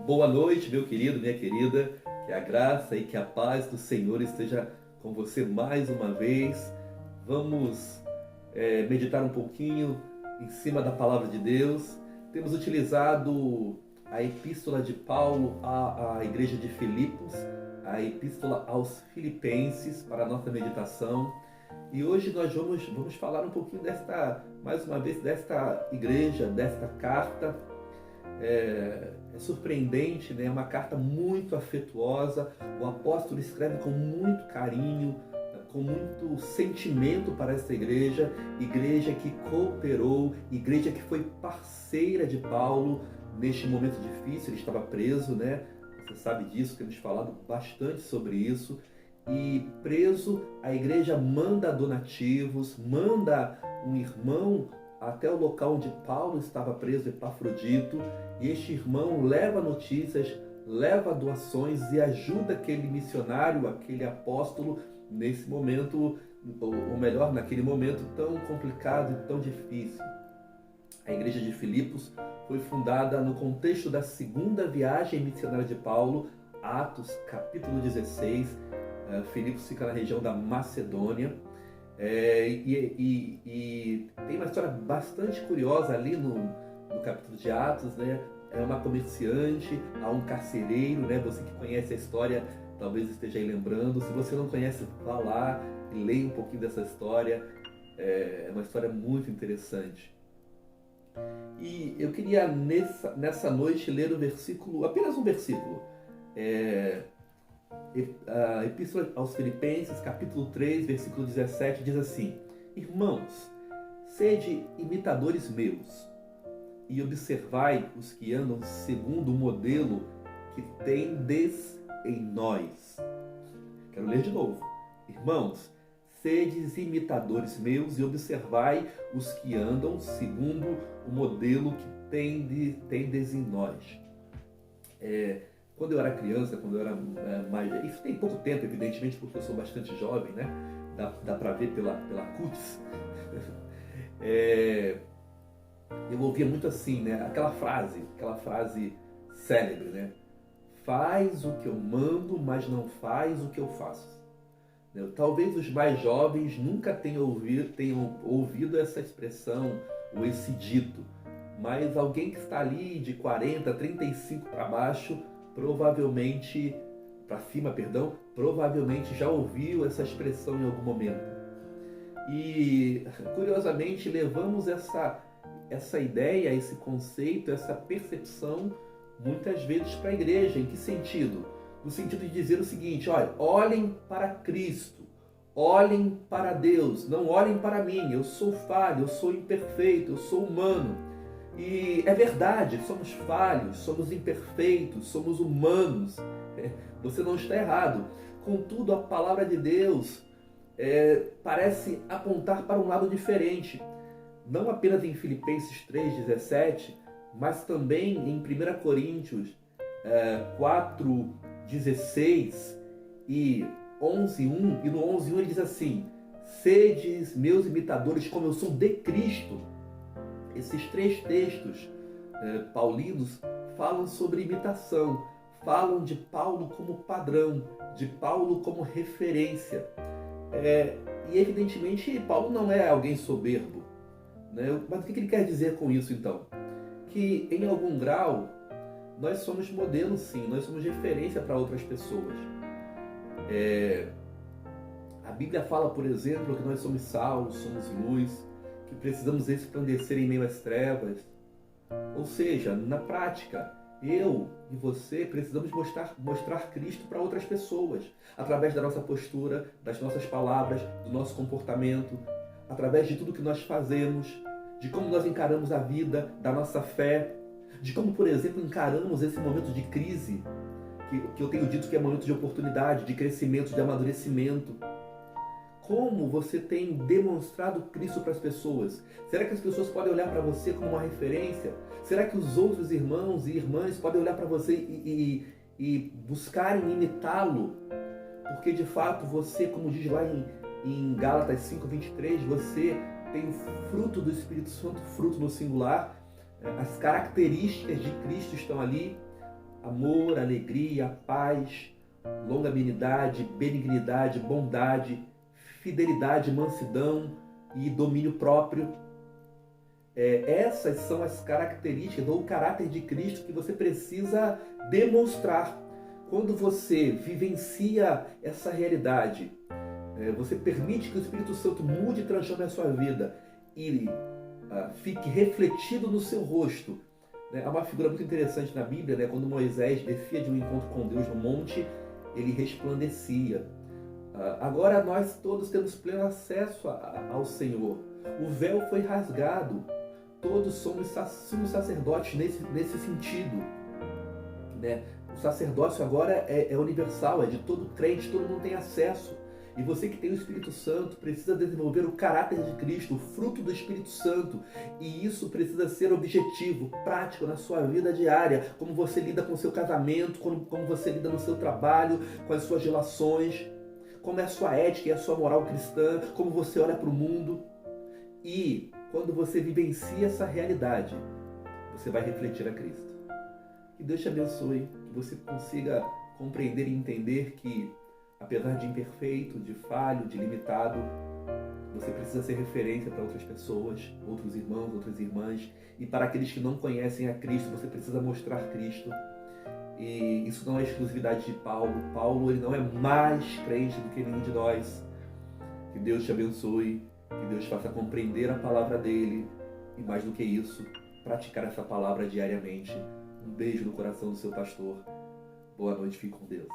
Boa noite, meu querido, minha querida. Que a graça e que a paz do Senhor esteja com você mais uma vez. Vamos meditar um pouquinho em cima da palavra de Deus. Temos utilizado a epístola de Paulo à igreja de Filipos, a epístola aos Filipenses para a nossa meditação. E hoje nós vamos falar um pouquinho mais uma vez, desta igreja, desta carta. É surpreendente, né? É uma carta muito afetuosa. O apóstolo escreve com muito carinho, com muito sentimento para essa igreja que cooperou, igreja que foi parceira de Paulo neste momento difícil. Ele estava preso, né? Você sabe disso, temos falado bastante sobre isso. E preso, a igreja manda donativos, manda um irmão até o local onde Paulo estava preso, Epafrodito, e este irmão leva notícias, leva doações e ajuda aquele missionário, aquele apóstolo nesse momento, ou melhor, naquele momento tão complicado e tão difícil. A igreja de Filipos foi fundada no contexto da segunda viagem missionária de Paulo, Atos capítulo 16. Filipos fica na região da Macedônia. E tem uma história bastante curiosa ali no capítulo de Atos, né? É uma comerciante, há um carcereiro, né? Você que conhece a história talvez esteja aí lembrando. Se você não conhece, vá lá e leia um pouquinho dessa história. É uma história muito interessante. E eu queria nessa noite ler o versículo, apenas um versículo. A Epístola aos Filipenses, capítulo 3, versículo 17, diz assim: Irmãos, sede imitadores meus, e observai os que andam segundo o modelo que tendes em nós. Quero ler de novo. Irmãos, sedes imitadores meus, e observai os que andam segundo o modelo que tendes em nós. Quando eu era criança, quando eu era mais... Isso tem pouco tempo, evidentemente, porque eu sou bastante jovem, né? Dá para ver pela cutis. Eu ouvia muito assim, né? Aquela frase célebre, né? Faz o que eu mando, mas não faz o que eu faço. Talvez os mais jovens nunca tenham ouvido essa expressão ou esse dito, mas alguém que está ali de 40, 35 para baixo, provavelmente já ouviu essa expressão em algum momento. E, curiosamente, levamos essa ideia, esse conceito, essa percepção, muitas vezes para a igreja. Em que sentido? No sentido de dizer o seguinte: olha, olhem para Cristo, olhem para Deus, não olhem para mim, eu sou falho, eu sou imperfeito, eu sou humano. E é verdade, somos falhos, somos imperfeitos, somos humanos. Você não está errado. Contudo, a palavra de Deus parece apontar para um lado diferente. Não apenas em Filipenses 3,17, mas também em 1 Coríntios 4,16 e 11,1. E no 11,1 ele diz assim: sedes meus imitadores como eu sou de Cristo. Esses três textos paulinos falam sobre imitação, falam de Paulo como padrão, de Paulo como referência. E evidentemente Paulo não é alguém soberbo, né? Mas o que ele quer dizer com isso então? Que em algum grau nós somos modelo, sim, nós somos referência para outras pessoas. A Bíblia fala, por exemplo, que nós somos sal, somos luz, que precisamos resplandecer em meio às trevas. Ou seja, na prática, eu e você precisamos mostrar Cristo para outras pessoas, através da nossa postura, das nossas palavras, do nosso comportamento, através de tudo que nós fazemos, de como nós encaramos a vida, da nossa fé, de como, por exemplo, encaramos esse momento de crise, que eu tenho dito que é momento de oportunidade, de crescimento, de amadurecimento. Como você tem demonstrado Cristo para as pessoas? Será que as pessoas podem olhar para você como uma referência? Será que os outros irmãos e irmãs podem olhar para você e buscarem imitá-lo? Porque de fato você, como diz lá em Gálatas 5:23, você tem o fruto do Espírito Santo, fruto no singular. As características de Cristo estão ali. amor, alegria, paz, longanimidade, benignidade, bondade, fidelidade, mansidão e domínio próprio. Essas são as características ou o caráter de Cristo que você precisa demonstrar. Quando você vivencia essa realidade, você permite que o Espírito Santo mude e transforme a sua vida e fique refletido no seu rosto. Há uma figura muito interessante na Bíblia, quando Moisés descia de um encontro com Deus no monte, ele resplandecia. Agora nós todos temos pleno acesso ao Senhor. O véu foi rasgado. Todos somos sacerdotes nesse sentido. O sacerdócio agora é universal, é de todo crente, todo mundo tem acesso. E você que tem o Espírito Santo precisa desenvolver o caráter de Cristo, o fruto do Espírito Santo. E isso precisa ser objetivo, prático na sua vida diária. Como você lida com o seu casamento, como você lida no seu trabalho, com as suas relações, como é a sua ética e a sua moral cristã, como você olha para o mundo. E quando você vivencia essa realidade, você vai refletir a Cristo. Que Deus te abençoe, que você consiga compreender e entender que, apesar de imperfeito, de falho, de limitado, você precisa ser referência para outras pessoas, outros irmãos, outras irmãs. E para aqueles que não conhecem a Cristo, você precisa mostrar Cristo. E isso não é exclusividade de Paulo. Paulo, ele não é mais crente do que nenhum de nós. Que Deus te abençoe, que Deus faça compreender a palavra dele. E mais do que isso, praticar essa palavra diariamente. Um beijo no coração do seu pastor. Boa noite, fique com Deus.